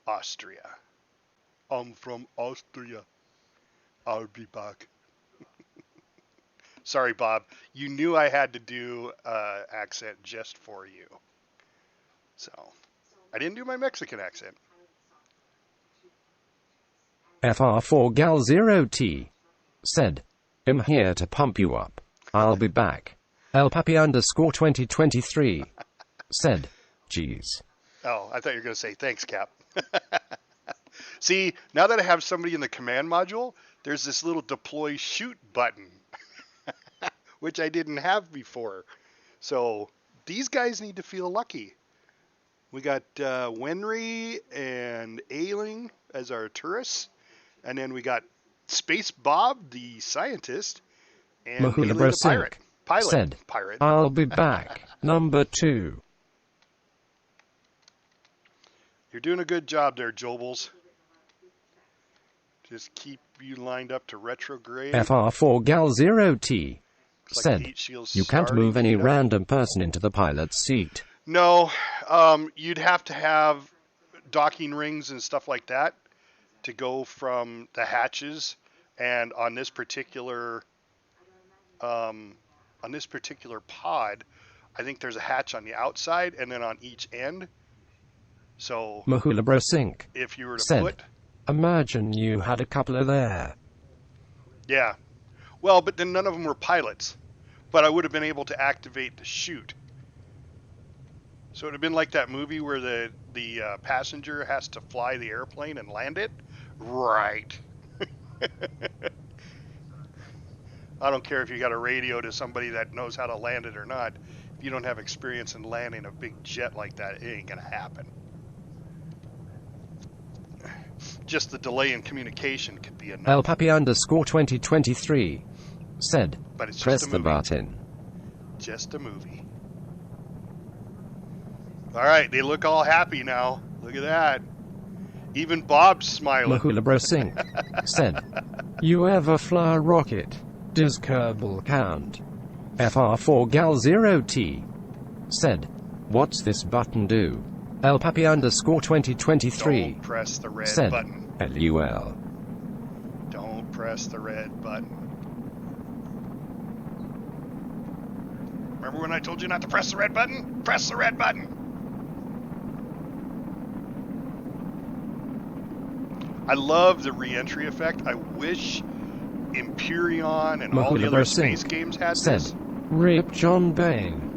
[SPEAKER 1] Austria. I'm from Austria. I'll be back. Sorry, Bob. You knew I had to do accent just for you. So, I didn't do my Mexican accent.
[SPEAKER 2] FR4Gal0T said, I'm here to pump you up. I'll be back. LPapi_2023 said, geez.
[SPEAKER 1] Oh, I thought you were going to say thanks, Cap. See, now that I have somebody in the command module, there's this little deploy shoot button, which I didn't have before. So these guys need to feel lucky. We got Wenry and Ailing as our tourists, and then we got Space Bob, the scientist, and Ailing, the pirate.
[SPEAKER 2] said,
[SPEAKER 1] Pirate.
[SPEAKER 2] I'll be back. Number 2.
[SPEAKER 1] You're doing a good job there, Jobels. Just keep you lined up to retrograde.
[SPEAKER 2] FR4Gal0T
[SPEAKER 1] Looks like
[SPEAKER 2] said,
[SPEAKER 1] the heat shield's
[SPEAKER 2] you can't
[SPEAKER 1] starting
[SPEAKER 2] move
[SPEAKER 1] to
[SPEAKER 2] any
[SPEAKER 1] heat up.
[SPEAKER 2] random person into the pilot's seat.
[SPEAKER 1] No, you'd have to have docking rings and stuff like that to go from the hatches. And on this particular pod, I think there's a hatch on the outside and then on each end. So
[SPEAKER 2] Mahulabrosink
[SPEAKER 1] if you were to
[SPEAKER 2] said,
[SPEAKER 1] put,
[SPEAKER 2] imagine you had a couple of there.
[SPEAKER 1] yeah, well, but then none of them were pilots. But I would have been able to activate the chute. So it would have been like that movie where the passenger has to fly the airplane and land it. Right. I don't care if you got a radio to somebody that knows how to land it or not. If you don't have experience in landing a big jet like that, it ain't gonna happen. Just the delay in communication could be enough.
[SPEAKER 2] LPapi_2023 said,
[SPEAKER 1] But it's
[SPEAKER 2] press
[SPEAKER 1] just a
[SPEAKER 2] the
[SPEAKER 1] movie.
[SPEAKER 2] button.
[SPEAKER 1] Just a movie. All right, they look all happy now. Look at that. Even Bob's smiling.
[SPEAKER 2] Mahulabrosink said, you ever fly a rocket? Does Kerbal count? FR4Gal0T said, what's this button do? LPapi_2023
[SPEAKER 1] Don't press the red
[SPEAKER 2] said,
[SPEAKER 1] button.
[SPEAKER 2] LUL.
[SPEAKER 1] Don't press the red button. Remember when I told you not to press the red button? Press the red button! I love the re-entry effect. I wish Empyrean and all the other space games had this.
[SPEAKER 2] Rip John Bain.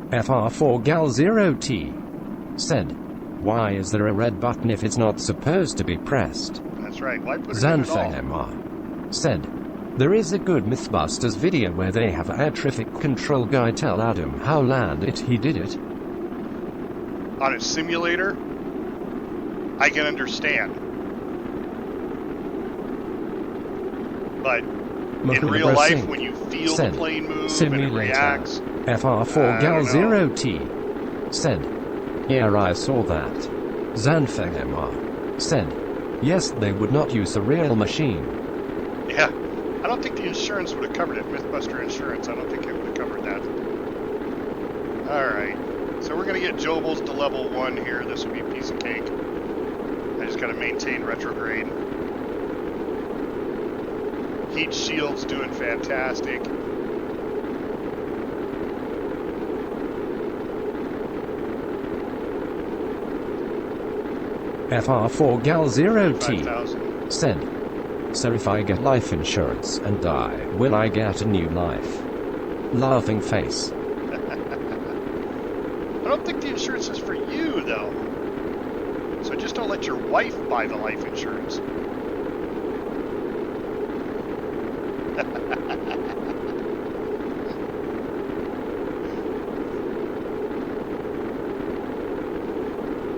[SPEAKER 2] FR4Gal0T said, why is there a red button if it's not supposed to be pressed?
[SPEAKER 1] That's right. Why put it in at all?
[SPEAKER 2] Zanfamar said, there is a good Mythbusters video where they have air traffic control guy tell Adam how land it he did it.
[SPEAKER 1] On a simulator, I can understand. But in real life, when you feel the plane move and it reacts...
[SPEAKER 2] FR4Gal0T said, yeah, I saw that. Zanfamar said, yes, they would not use a real machine.
[SPEAKER 1] Yeah, I don't think the insurance would have covered it. Mythbuster Insurance, I don't think it would have covered that. Alright, so we're going to get Jobels to level 1 here. This will be a piece of cake. I just got to maintain retrograde. Heat shield's doing fantastic.
[SPEAKER 2] FR4Gal0T said, so if I get life insurance and die, will I get a new life? Laughing face.
[SPEAKER 1] I don't think the insurance is for you, though. So just don't let your wife buy the life insurance.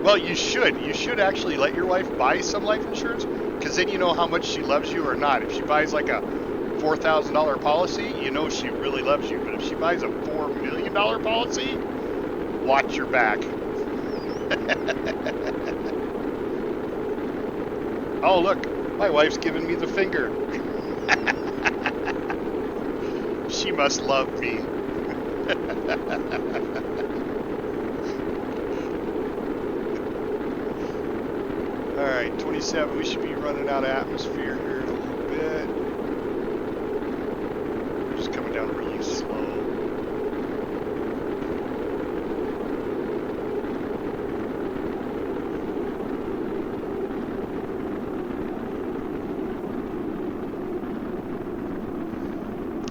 [SPEAKER 1] Well, you should. You should actually let your wife buy some life insurance, because then you know how much she loves you or not. If she buys like a $4,000 policy, you know she really loves you. But if she buys a $4 million policy, watch your back. Oh, look, my wife's giving me the finger. She must love me. Alright, 27, we should be running out of atmosphere here in a little bit. We're just coming down really slow.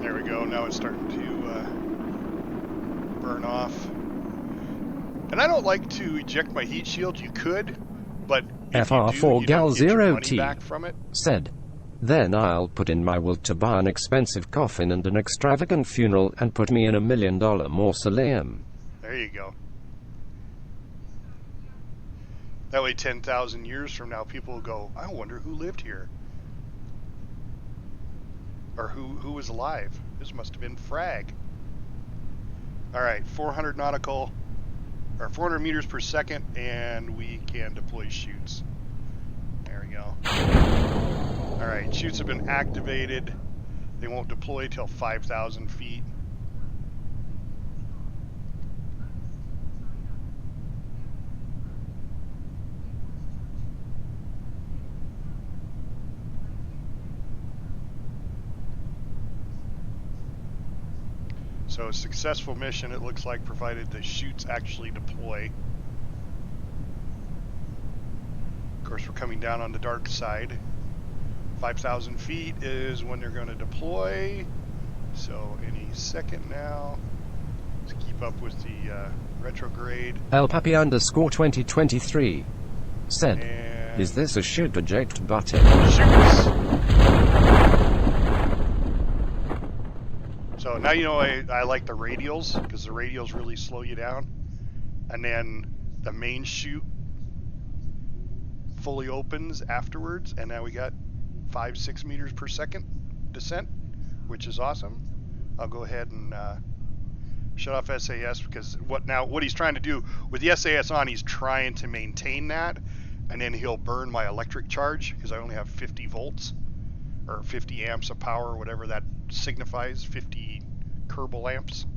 [SPEAKER 1] There we go, now it's starting to burn off. And I don't like to eject my heat shield. You could, but
[SPEAKER 2] FR4Gal0T said, then I'll put in my will to buy an expensive coffin and an extravagant funeral and put me in $1 million mausoleum.
[SPEAKER 1] There you go. That way 10,000 years from now people will go, I wonder who lived here. Or who was alive. This must have been Frag. Alright, 400 nautical, or 400 meters per second, and we can deploy chutes. There we go. Alright, chutes have been activated. They won't deploy till 5,000 feet. So a successful mission, it looks like, provided the chutes actually deploy. Of course, we're coming down on the dark side. 5,000 feet is when they're going to deploy. So any second now. Let's keep up with the retrograde.
[SPEAKER 2] El Papi underscore 2023 said, and is this a shoot eject button?
[SPEAKER 1] Shoots. So now you know I like the radials, because the radials really slow you down. And then the main chute fully opens afterwards, and now we got 5-6 meters per second descent, which is awesome. I'll go ahead and shut off SAS, because what he's trying to do with the SAS on, he's trying to maintain that, and then he'll burn my electric charge, because I only have 50 volts or 50 amps of power, or whatever that signifies, 50 Kerbal amps.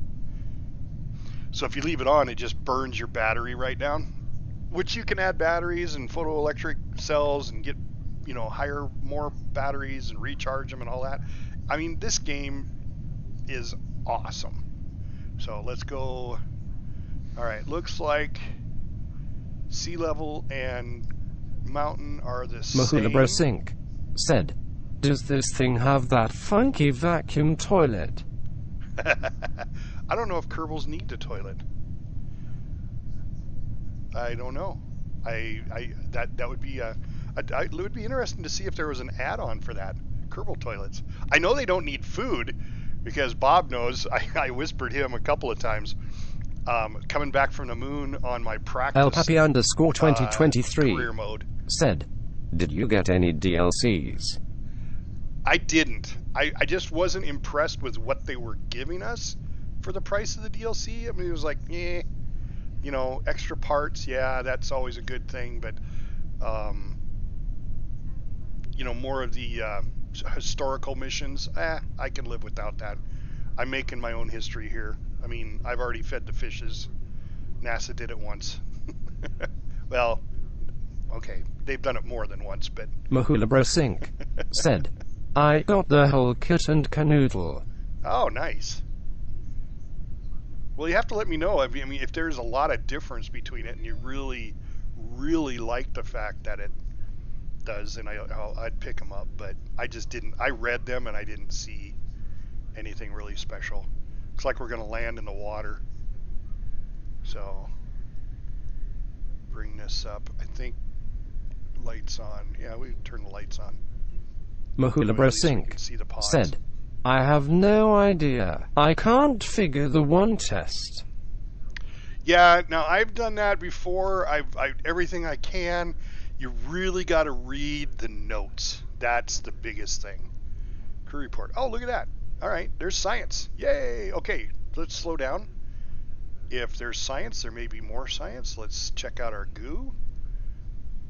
[SPEAKER 1] So if you leave it on, it just burns your battery right down, which you can add batteries and photoelectric cells and get, hire more batteries and recharge them and all that. I mean, this game is awesome. So let's go. All right, looks like sea level and mountain are the
[SPEAKER 2] Mahulabro
[SPEAKER 1] same.
[SPEAKER 2] Sink said, "Does this thing have that funky vacuum toilet?"
[SPEAKER 1] I don't know if Kerbals need the toilet. I don't know. That would be it would be interesting to see if there was an add-on for that. Kerbal toilets. I know they don't need food because Bob knows. I whispered him a couple of times. Coming back from the moon on my practice
[SPEAKER 2] LPappy_2023
[SPEAKER 1] career mode.
[SPEAKER 2] said, "Did you get any DLCs?"
[SPEAKER 1] I didn't. I just wasn't impressed with what they were giving us for the price of the DLC. I mean, it was like, extra parts. Yeah, that's always a good thing, but more of the historical missions. I can live without that. I'm making my own history here. I mean, I've already fed the fishes. NASA did it once. Well, okay, they've done it more than once, but
[SPEAKER 2] Mahulabro Sink said, "I got the whole kit and canoodle."
[SPEAKER 1] oh, nice. Well, you have to let me know. I mean, if there's a lot of difference between it, and you really, really like the fact that it does, and I'd pick them up. But I just didn't. I read them and I didn't see anything really special. Looks like we're going to land in the water. So bring this up. I think lights on. Yeah, we turn the lights on.
[SPEAKER 2] Mahulabro Sink said, "I have no idea. I can't figure the one test."
[SPEAKER 1] Yeah, now I've done that before. I've everything I can. You really got to read the notes. That's the biggest thing. Crew report. Oh, look at that. All right, there's science. Yay. Okay, let's slow down. If there's science, there may be more science. Let's check out our goo.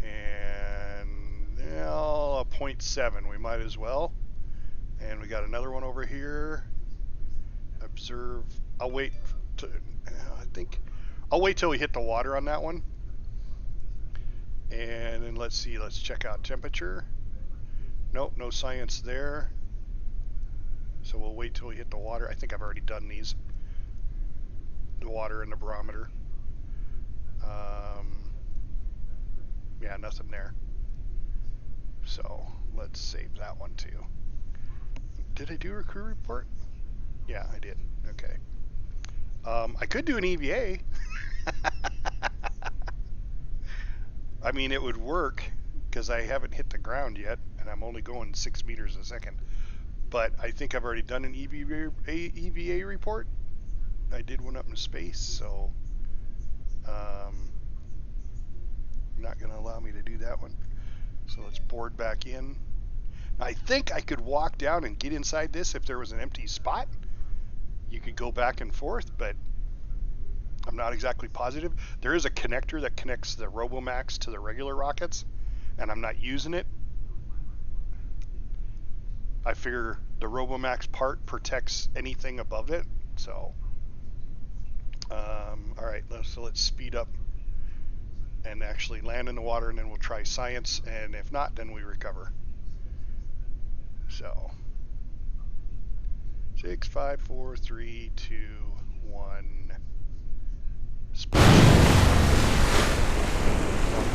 [SPEAKER 1] And a 0.7. We might as well. And we got another one over here. Observe. I'll wait. I'll wait till we hit the water on that one. And then let's see. Let's check out temperature. Nope, no science there. So we'll wait till we hit the water. I think I've already done these. The water and the barometer. Yeah, nothing there. So let's save that one too. Did I do a crew report? Yeah, I did. Okay. I could do an EVA. I mean, it would work because I haven't hit the ground yet, and I'm only going 6 meters a second. But I think I've already done an EVA report. I did one up in space, so not going to allow me to do that one. So let's board back in. I think I could walk down and get inside this if there was an empty spot. You could go back and forth, but I'm not exactly positive. There is a connector that connects the RoboMax to the regular rockets, and I'm not using it. I figure the RoboMax part protects anything above it, so all right, so let's speed up and actually land in the water, and then we'll try science, and if not, then we recover. So 6, 5, 4, 3, 2, 1. Speed.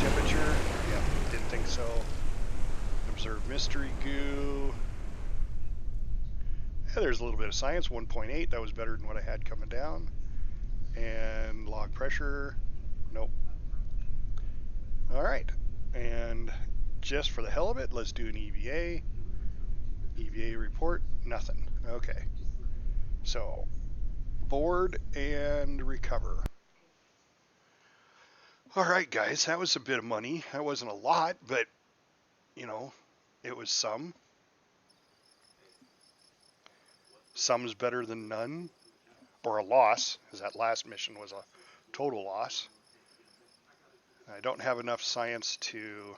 [SPEAKER 1] Temperature. Yeah, didn't think so. Observe mystery goo. Yeah, there's a little bit of science. 1.8. That was better than what I had coming down. And log pressure. Nope. All right. And just for the hell of it, let's do an EVA. EVA report. Nothing. Okay. So board and recover. All right, guys, that was a bit of money. That wasn't a lot, but, it was some. Some's better than none, or a loss, because that last mission was a total loss. I don't have enough science to,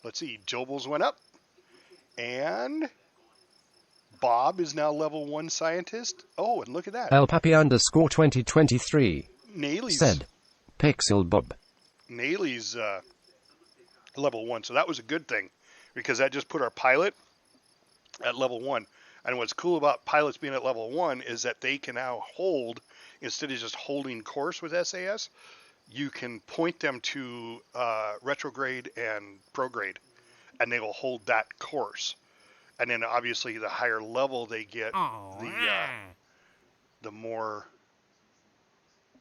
[SPEAKER 1] let's see, Jobels went up, and Bob is now level 1 scientist. Oh, and look at that.
[SPEAKER 2] LPappy_2023 said, "Pixel Bob."
[SPEAKER 1] Naley's level 1, so that was a good thing, because that just put our pilot at level 1. And what's cool about pilots being at level 1 is that they can now hold, instead of just holding course with SAS, you can point them to retrograde and prograde, and they will hold that course. And then obviously the higher level they get, the more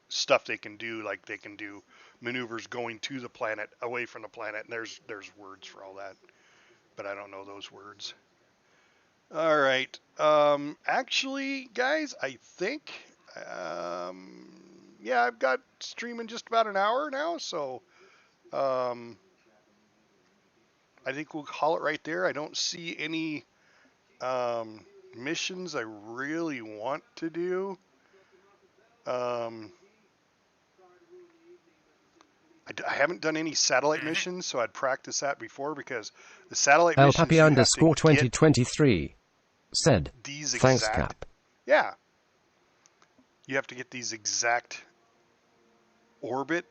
[SPEAKER 1] stuff they can do. Like they can do maneuvers going to the planet, away from the planet, and there's words for all that, but I don't know those words. All right. Actually, guys, I think, yeah, I've got streaming just about an hour now, so I think we'll call it right there. I don't see any missions I really want to do. I haven't done any satellite missions, so I'd practice that before, because the satellite
[SPEAKER 2] El
[SPEAKER 1] missions
[SPEAKER 2] Papi
[SPEAKER 1] you have
[SPEAKER 2] underscore
[SPEAKER 1] to get
[SPEAKER 2] 2023 said,
[SPEAKER 1] these
[SPEAKER 2] thanks
[SPEAKER 1] exact.
[SPEAKER 2] Cap.
[SPEAKER 1] Yeah. You have to get these exact orbit,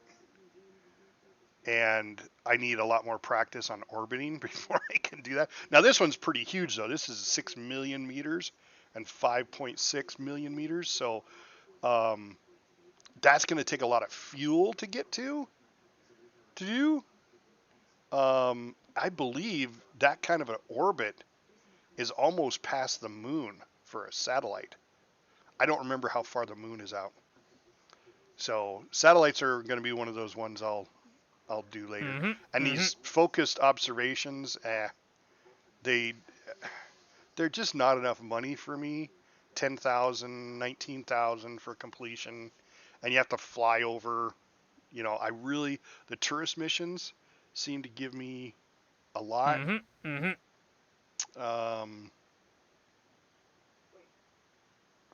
[SPEAKER 1] and I need a lot more practice on orbiting before I can do that. Now this one's pretty huge though. This is 6 million meters and 5.6 million meters, so that's going to take a lot of fuel to get to do. I believe that kind of an orbit is almost past the moon for a satellite. I don't remember how far the moon is out. So satellites are going to be one of those ones I'll do later. And these focused observations, they're just not enough money for me. 10,000, 19,000 for completion, and you have to fly over. You know, the tourist missions seem to give me a lot.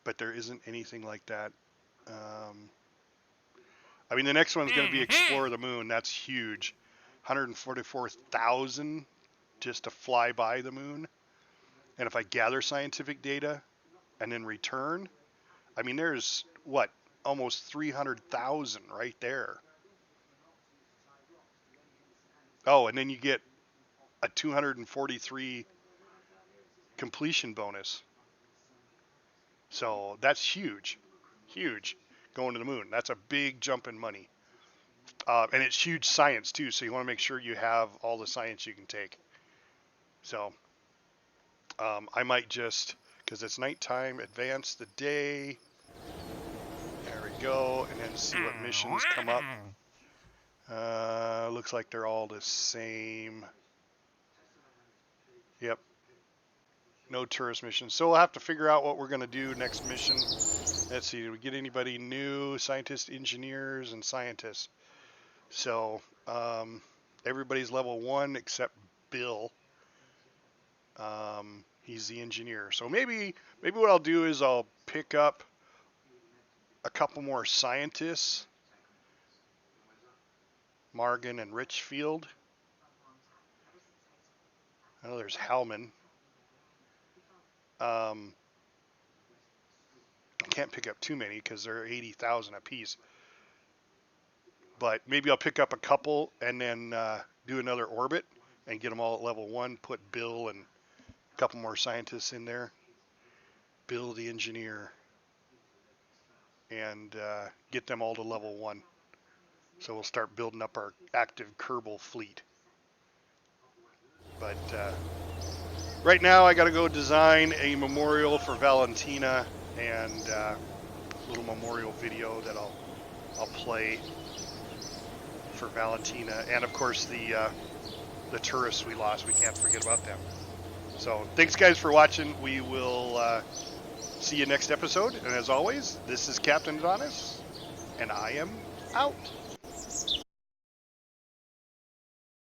[SPEAKER 1] But there isn't anything like that. I mean, the next one's going to be Explore the Moon. That's huge. 144,000 just to fly by the moon. And if I gather scientific data and then return, I mean, there's almost 300,000 right there. Oh, and then you get a 243 completion bonus. So that's huge, going to the moon. That's a big jump in money. And it's huge science too, so you want to make sure you have all the science you can take. So I might just, because it's nighttime, advance the day. There we go, and then see what missions come up. Looks like they're all the same. Yep. No tourist missions. So we'll have to figure out what we're going to do next mission. Let's see, did we get anybody new? Scientists, engineers, and scientists. So everybody's level 1 except Bill. He's the engineer. So maybe what I'll do is I'll pick up a couple more scientists, Morgan and Richfield. I know there's Hellman. I can't pick up too many because they're 80,000 a piece. But maybe I'll pick up a couple and then do another orbit and get them all at level 1. Put Bill and a couple more scientists in there. Bill the engineer. And get them all to level 1. So we'll start building up our active Kerbal fleet. But right now I got to go design a memorial for Valentina and a little memorial video that I'll play for Valentina, and of course the tourists we lost. We can't forget about them. So thanks guys for watching. We will see you next episode, and as always, this is Captain Adonis, and I am out.